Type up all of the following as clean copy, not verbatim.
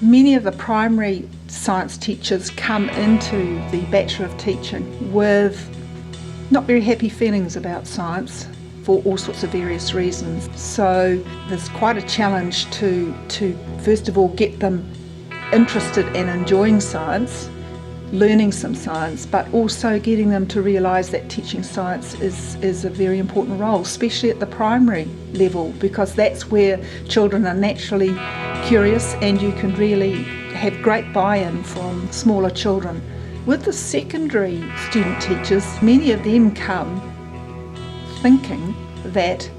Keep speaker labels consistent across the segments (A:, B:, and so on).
A: Many of the primary science teachers come into the Bachelor of Teaching with not very happy feelings about science for all sorts of various reasons. So there's quite a challenge to first of all get them interested and enjoying science, learning some science, but also getting them to realise that teaching science is a very important role, especially at the primary level, because that's where children are naturally curious and you can really have great buy-in from smaller children. With the secondary student teachers, many of them come thinking that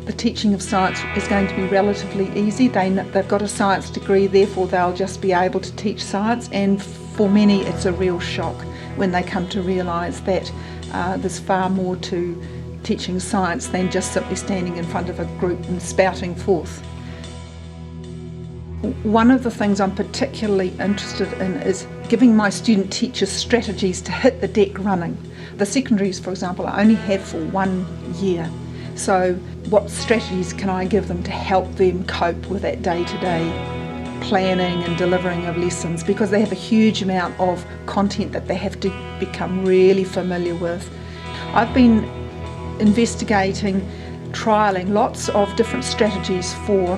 A: the teaching of science is going to be relatively easy. They've got a science degree, therefore they'll just be able to teach science, and for many it's a real shock when they come to realise that there's far more to teaching science than just simply standing in front of a group and spouting forth. One of the things I'm particularly interested in is giving my student teachers strategies to hit the deck running. The secondaries, for example, I only have for 1 year. So what strategies can I give them to help them cope with that day-to-day planning and delivering of lessons, because they have a huge amount of content that they have to become really familiar with. I've been investigating, trialling lots of different strategies for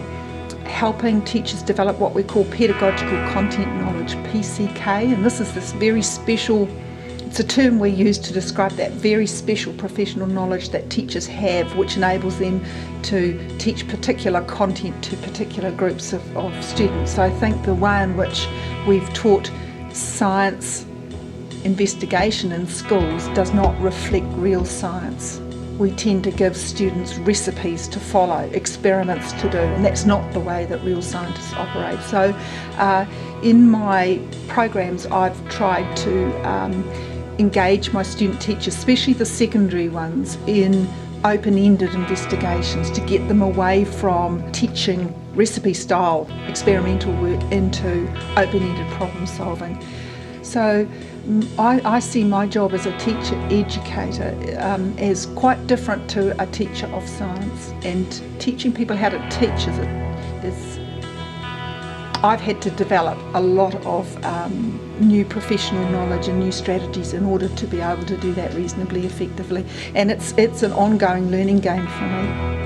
A: helping teachers develop what we call Pedagogical Content Knowledge, PCK, and this is this very special, it's a term we use to describe that very special professional knowledge that teachers have, which enables them to teach particular content to particular groups of students. So I think the way in which we've taught science investigation in schools does not reflect real science. We tend to give students recipes to follow, experiments to do, and that's not the way that real scientists operate. So in my programs I've tried to engage my student teachers, especially the secondary ones, in open-ended investigations to get them away from teaching recipe-style experimental work into open-ended problem solving. So I see my job as a teacher educator as quite different to a teacher of science, and teaching people how to teach is I've had to develop a lot of new professional knowledge and new strategies in order to be able to do that reasonably effectively, and it's an ongoing learning game for me.